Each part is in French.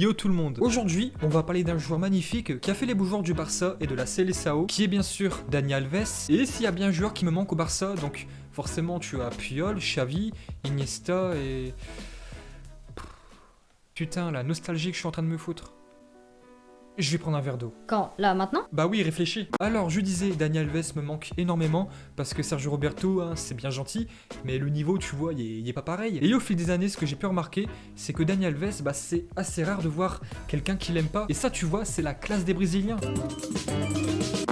Yo tout le monde. Aujourd'hui, on va parler d'un joueur magnifique qui a fait les beaux jours du Barça et de la Seleção, qui est bien sûr Dani Alves. Et s'il y a bien un joueur qui me manque au Barça, donc forcément tu as Puyol, Xavi, Iniesta et... Putain, la nostalgie que je suis en train de me foutre. Je vais prendre un verre d'eau. Quand? Là, maintenant? Bah oui, réfléchis. Alors, je disais, Dani Alves me manque énormément parce que Sergio Roberto, hein, c'est bien gentil, mais le niveau, tu vois, il est pas pareil. Et au fil des années, ce que j'ai pu remarquer, c'est que Dani Alves, bah c'est assez rare de voir quelqu'un qui l'aime pas. Et ça, tu vois, c'est la classe des Brésiliens.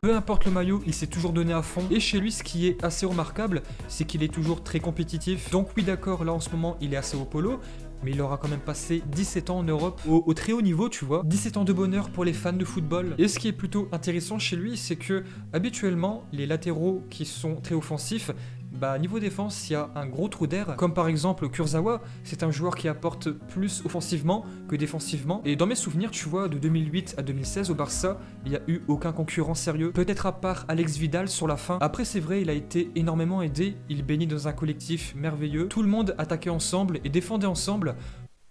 Peu importe le maillot, il s'est toujours donné à fond. Et chez lui, ce qui est assez remarquable, c'est qu'il est toujours très compétitif. Donc oui, d'accord, là en ce moment, il est assez au polo. Mais il aura quand même passé 17 ans en Europe au très haut niveau, tu vois. 17 ans de bonheur pour les fans de football. Et ce qui est plutôt intéressant chez lui, c'est que habituellement, les latéraux qui sont très offensifs, bah niveau défense, il y a un gros trou d'air. Comme par exemple Kurzawa, c'est un joueur qui apporte plus offensivement que défensivement. Et dans mes souvenirs, tu vois, de 2008 à 2016 au Barça, il n'y a eu aucun concurrent sérieux. Peut-être à part Alex Vidal sur la fin. Après, c'est vrai, il a été énormément aidé. Il baignait dans un collectif merveilleux. Tout le monde attaquait ensemble et défendait ensemble.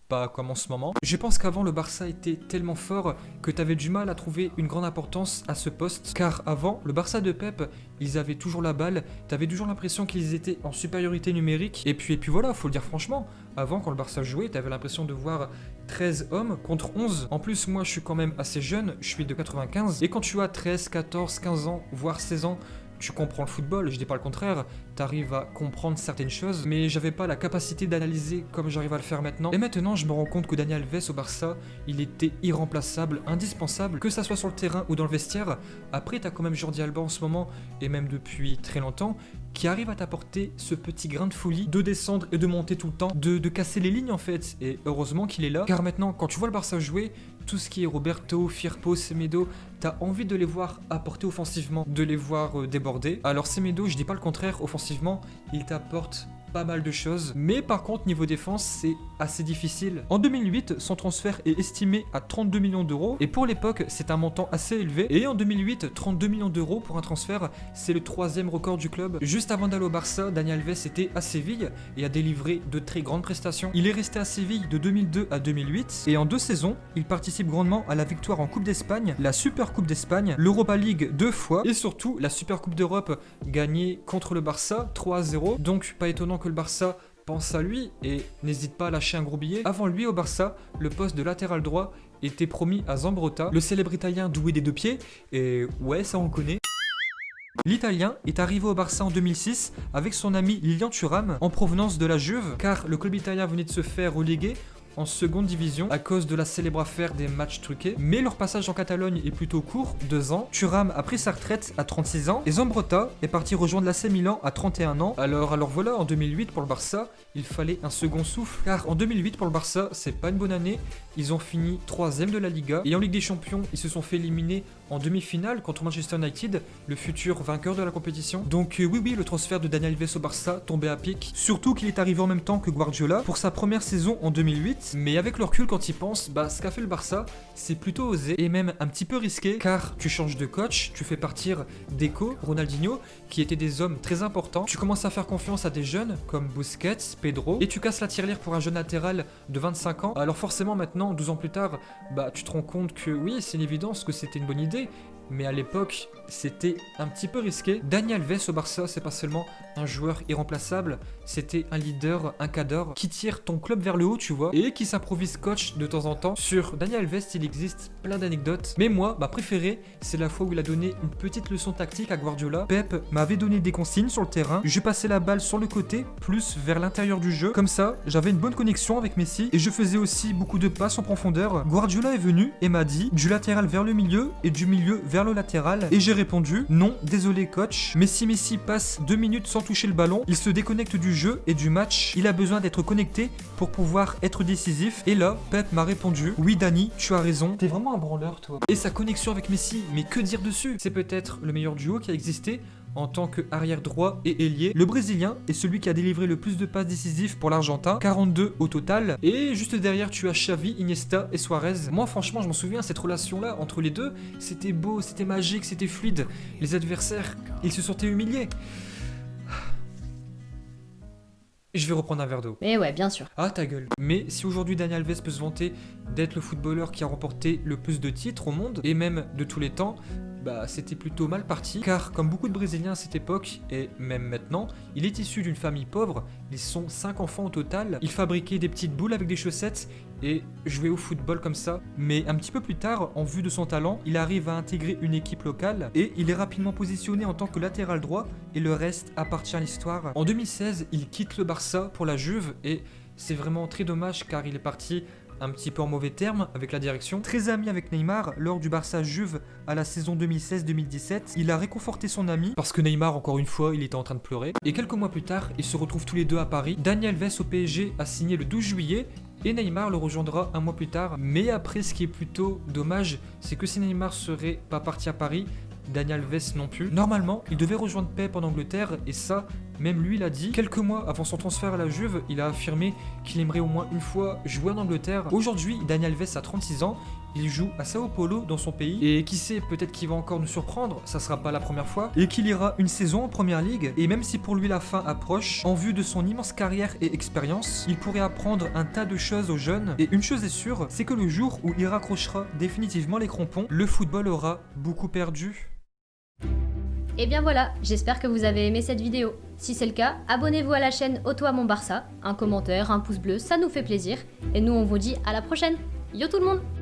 Pas comme en ce moment. Je pense qu'avant le Barça était tellement fort que t'avais du mal à trouver une grande importance à ce poste. Car avant, le Barça de Pep, ils avaient toujours la balle, t'avais toujours l'impression qu'ils étaient en supériorité numérique. Et puis voilà, faut le dire franchement, avant quand le Barça jouait, t'avais l'impression de voir 13 hommes contre 11. En plus, moi je suis quand même assez jeune, je suis de 95. Et quand tu as 13, 14, 15 ans, voire 16 ans, tu comprends le football, je dis pas le contraire, t'arrives à comprendre certaines choses, mais j'avais pas la capacité d'analyser comme j'arrive à le faire maintenant. Et maintenant, je me rends compte que Dani Alves au Barça, il était irremplaçable, indispensable, que ça soit sur le terrain ou dans le vestiaire. Après, t'as quand même Jordi Alba en ce moment, et même depuis très longtemps, qui arrive à t'apporter ce petit grain de folie, de descendre et de monter tout le temps, de casser les lignes en fait. Et heureusement qu'il est là, car maintenant, quand tu vois le Barça jouer, tout ce qui est Roberto, Firpo, Semedo, t'as envie de les voir apporter offensivement, de les voir déborder. Alors Semedo, je dis pas le contraire, offensivement, il t'apporte pas mal de choses, mais par contre niveau défense c'est assez difficile. En 2008 son transfert est estimé à 32 millions d'euros et pour l'époque c'est un montant assez élevé, et en 2008 32 millions d'euros pour un transfert, c'est le 3e record du club. Juste avant d'aller au Barça, Dani Alves était à Séville et a délivré de très grandes prestations. Il est resté à Séville de 2002 à 2008 et en 2 saisons il participe grandement à la victoire en Coupe d'Espagne, la Super Coupe d'Espagne, l'Europa League 2 fois et surtout la Super Coupe d'Europe gagnée contre le Barça 3-0. Donc pas étonnant que le Barça pense à lui et n'hésite pas à lâcher un gros billet. Avant lui au Barça, le poste de latéral droit était promis à Zambrotta, le célèbre italien doué des 2 pieds, et ouais ça on connaît. L'Italien est arrivé au Barça en 2006 avec son ami Lilian Thuram en provenance de la Juve, car le club italien venait de se faire reléguer en seconde division à cause de la célèbre affaire des matchs truqués. Mais leur passage en Catalogne est plutôt court, 2 ans. Thuram a pris sa retraite à 36 ans et Zambrotta est parti rejoindre l'AC Milan à 31 ans. Alors voilà, en 2008 pour le Barça, il fallait un second souffle, car en 2008 pour le Barça, c'est pas une bonne année. Ils ont fini 3ème de la Liga et en Ligue des Champions, ils se sont fait éliminer en demi-finale contre Manchester United, le futur vainqueur de la compétition. Donc oui, le transfert de Dani Alves au Barça tombait à pic, surtout qu'il est arrivé en même temps que Guardiola pour sa première saison en 2008. Mais avec le recul quand il pense, bah ce qu'a fait le Barça, c'est plutôt osé et même un petit peu risqué, car tu changes de coach, tu fais partir Deco, Ronaldinho, qui étaient des hommes très importants, tu commences à faire confiance à des jeunes comme Busquets, Pedro, et tu casses la tirelire pour un jeune latéral de 25 ans. Alors forcément maintenant, 12 ans plus tard, bah tu te rends compte que oui, c'est une évidence que c'était une bonne idée, mais à l'époque, c'était un petit peu risqué. Dani Alves au Barça, c'est pas seulement un joueur irremplaçable, c'était un leader, un cadre qui tire ton club vers le haut, tu vois, et qui s'improvise coach de temps en temps. Sur Dani Alves, il existe plein d'anecdotes, mais moi, ma préférée, c'est la fois où il a donné une petite leçon tactique à Guardiola. Pep m'avait donné des consignes sur le terrain, je passais la balle sur le côté, plus vers l'intérieur du jeu, comme ça, j'avais une bonne connexion avec Messi, et je faisais aussi beaucoup de passes en profondeur. Guardiola est venu et m'a dit du latéral vers le milieu et du milieu vers le latéral, et j'ai répondu non, désolé coach, mais si Messi passe 2 minutes sans toucher le ballon, il se déconnecte du jeu et du match, il a besoin d'être connecté pour pouvoir être décisif. Et là, Pep m'a répondu oui Dani, tu as raison, t'es vraiment un branleur toi. Et sa connexion avec Messi, mais que dire dessus? C'est peut-être le meilleur duo qui a existé en tant qu'arrière droit et ailier. Le Brésilien est celui qui a délivré le plus de passes décisives pour l'Argentin, 42 au total. Et juste derrière, tu as Xavi, Iniesta et Suarez. Moi, franchement, je m'en souviens, cette relation-là entre les deux, c'était beau, c'était magique, c'était fluide. Les adversaires, ils se sentaient humiliés. Je vais reprendre un verre d'eau. Mais ouais, bien sûr. Ah ta gueule. Mais si aujourd'hui Daniel Alves peut se vanter d'être le footballeur qui a remporté le plus de titres au monde, et même de tous les temps, bah c'était plutôt mal parti, car comme beaucoup de Brésiliens à cette époque, et même maintenant, il est issu d'une famille pauvre, ils sont 5 enfants au total, il fabriquait des petites boules avec des chaussettes, et jouait au football comme ça. Mais un petit peu plus tard, en vue de son talent, il arrive à intégrer une équipe locale, et il est rapidement positionné en tant que latéral droit, et le reste appartient à l'histoire. En 2016, il quitte le Barça pour la Juve, et c'est vraiment très dommage car il est parti un petit peu en mauvais termes avec la direction. Très ami avec Neymar, lors du Barça Juve à la saison 2016-2017, il a réconforté son ami parce que Neymar, encore une fois, il était en train de pleurer. Et quelques mois plus tard, ils se retrouvent tous les deux à Paris. Daniel Alves au PSG a signé le 12 juillet et Neymar le rejoindra un mois plus tard. Mais après, ce qui est plutôt dommage, c'est que si Neymar serait pas parti à Paris, Daniel Alves non plus. Normalement, il devait rejoindre Pep en Angleterre et ça, même lui l'a dit. Quelques mois avant son transfert à la Juve, il a affirmé qu'il aimerait au moins une fois jouer en Angleterre. Aujourd'hui, Daniel Alves a 36 ans, il joue à Sao Paulo dans son pays et qui sait, peut-être qu'il va encore nous surprendre, ça sera pas la première fois, et qu'il ira une saison en Première Ligue. Et même si pour lui la fin approche, en vue de son immense carrière et expérience, il pourrait apprendre un tas de choses aux jeunes. Et une chose est sûre, c'est que le jour où il raccrochera définitivement les crampons, le football aura beaucoup perdu. Et bien voilà, j'espère que vous avez aimé cette vidéo. Si c'est le cas, abonnez-vous à la chaîne Auto à mon Barça, un commentaire, un pouce bleu, ça nous fait plaisir. Et nous on vous dit à la prochaine. Yo tout le monde!